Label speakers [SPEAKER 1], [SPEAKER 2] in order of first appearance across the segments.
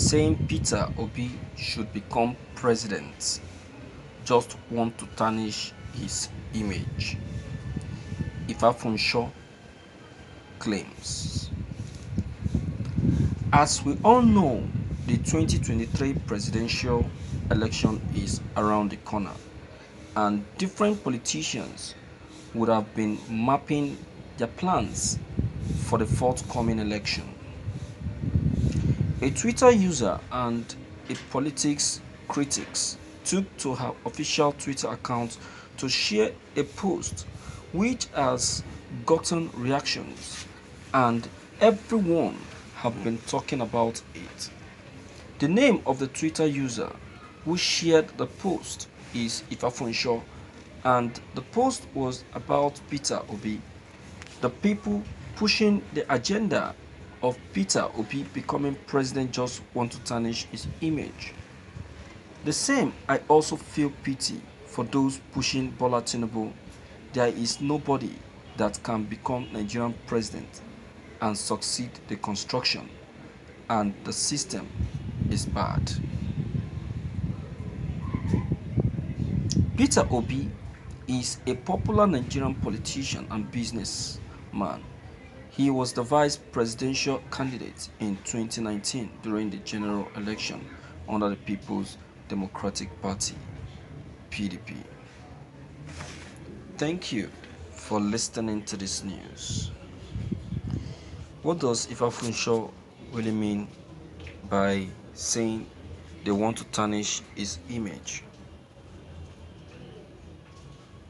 [SPEAKER 1] saying Peter Obi should become president just want to tarnish his image. Ifafunsho claims. As we all know, the 2023 presidential election is around the corner, and different politicians would have been mapping their plans for the forthcoming election. A Twitter user and a politics critic took to her official Twitter account to share a post which has gotten reactions, and everyone have been talking about it. The name of the Twitter user who shared the post is Ifafunsho, and the post was about Peter Obi. The people pushing the agenda of Peter Obi becoming president just want to tarnish his image. The same, I also feel pity for those pushing Bola Tinubu. There is nobody that can become Nigerian president and succeed the construction, and the system is bad. Peter Obi is a popular Nigerian politician and businessman. He was the vice presidential candidate in 2019 during the general election under the People's Democratic Party (PDP). Thank you for listening to this news. What does Ifafunsho really mean by saying they want to tarnish his image?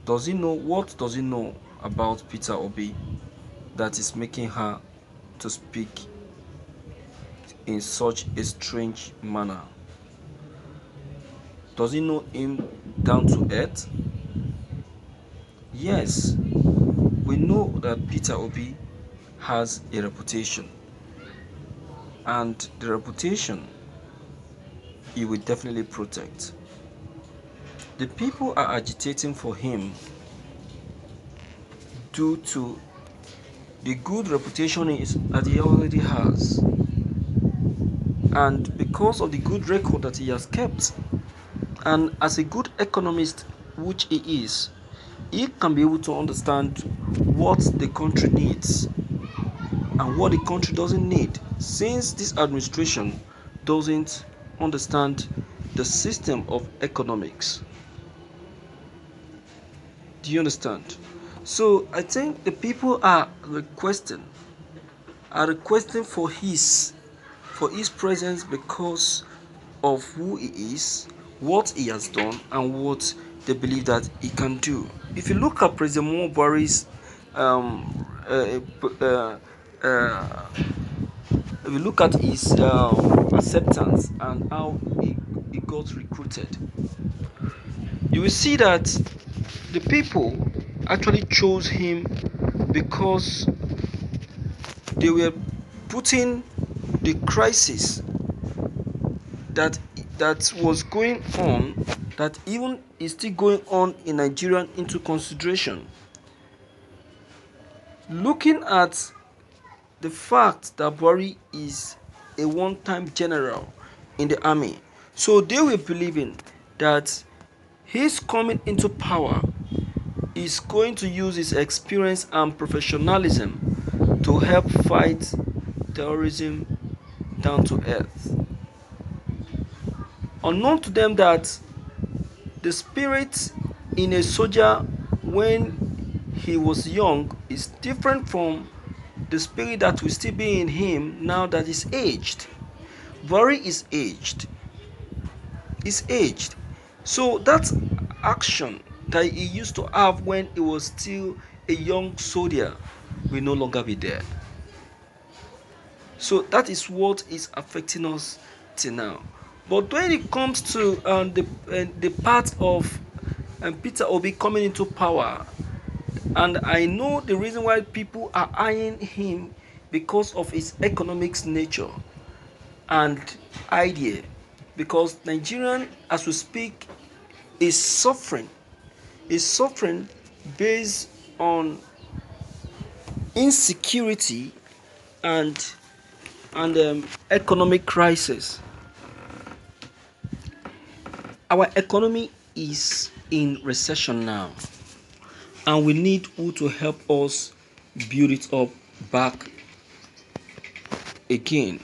[SPEAKER 1] What does he know about Peter Obi that is making her to speak in such a strange manner? Does he know him down to earth? Yes, we know that Peter Obi has a reputation, and the reputation he will definitely protect. The people are agitating for him due to the good reputation that he already has, and because of the good record that he has kept, and as a good economist which he is, he can be able to understand what the country needs and what the country doesn't need, since this administration doesn't understand the system of economics. Do you understand? So I think the people are requesting for his presence because of who he is, what he has done, and what they believe that he can do. If you look at President Muhammadu Buhari's uh, if you look at his acceptance and how he got recruited, you will see that the people actually chose him because they were putting the crisis that that was going on, that even is still going on in Nigeria, into consideration. Looking at the fact that Buhari is a one-time general in the army, so they were believing that his coming into power is going to use his experience and professionalism to help fight terrorism down to earth. Unknown to them that the spirit in a soldier when he was young is different from the spirit that will still be in him now that is aged. Buhari is aged. Is aged. So that action that he used to have when he was still a young soldier will no longer be there. So that is what is affecting us till now. But when it comes to the part of Peter Obi coming into power, and I know the reason why people are eyeing him because of his economics nature and idea, because Nigerian, as we speak, is suffering based on insecurity and economic crisis. Our economy is in recession now, and we need who to help us build it up back again.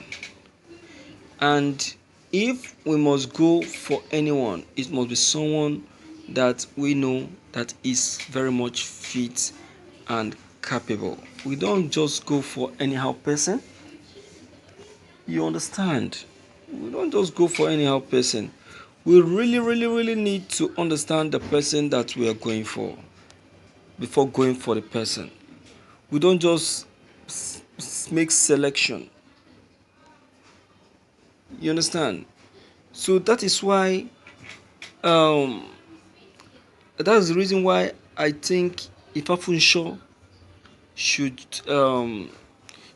[SPEAKER 1] And if we must go for anyone, it must be someone that we know that is very much fit and capable. We don't just go for anyhow person. You understand? We don't just go for anyhow person. We really need to understand the person that we are going for before going for the person. We don't just make selection. You understand? So that is why um that's the reason why I think Ifafunsho should um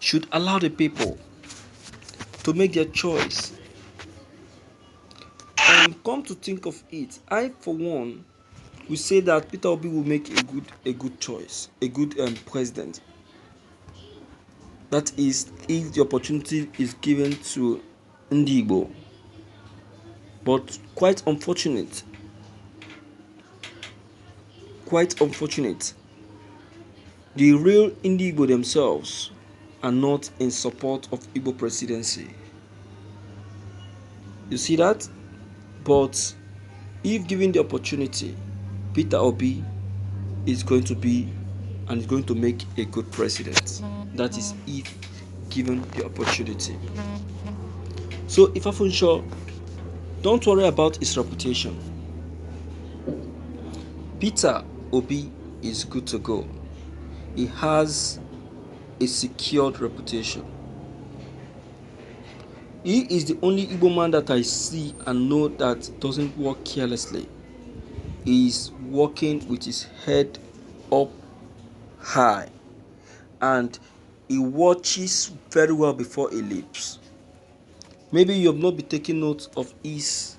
[SPEAKER 1] should allow the people to make their choice. Come to think of it, I for one will say that Peter Obi will make a good choice, a good president. That is, if the opportunity is given to Ndigbo. But quite unfortunate, the real Ndigbo themselves are not in support of Igbo presidency. You see that? But if given the opportunity, Peter Obi is going to be and is going to make a good president. That is if given the opportunity. So Ifafunsho, don't worry about his reputation. Peter Obi is good to go. He has a secured reputation. He is the only Igbo man that I see and know that doesn't work carelessly. He is working with his head up high, and he watches very well before he leaps. Maybe you have not been taking note of his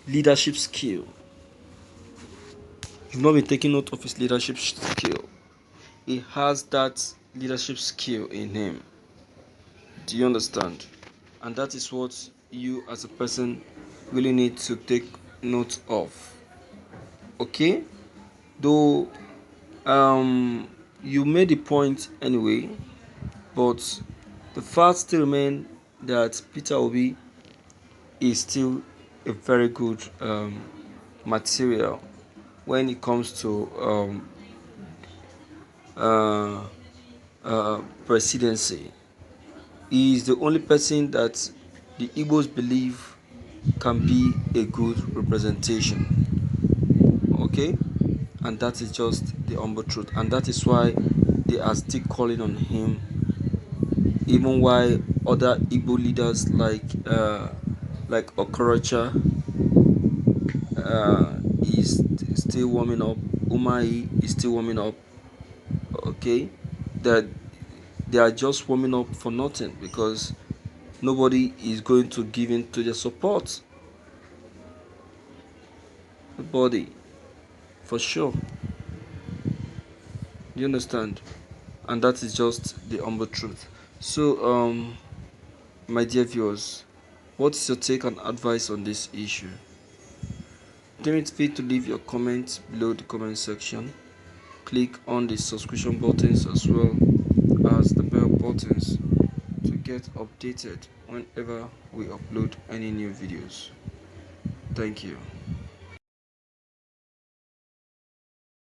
[SPEAKER 1] leadership skill. You've not been taking note of his leadership skill. He has that leadership skill in him. Do you understand? And that is what you as a person really need to take note of. Okay? Though you made the point anyway, but the fact still remains that Peter Obi is still a very good material when it comes to presidency. He is the only person that the Igbos believe can be a good representation. Okay? And that is just the humble truth. And that is why they are still calling on him, even while other Igbo leaders like Okorocha is still warming up. Umai is still warming up. Okay? That they are just warming up for nothing because nobody is going to give in to their support. Nobody, for sure. You understand? And that is just the humble truth. So, my dear viewers, what is your take and advice on this issue? Don't forget to leave your comments below the comment section. Click on the subscription buttons as well as the bell buttons to get updated whenever we upload any new videos. Thank you.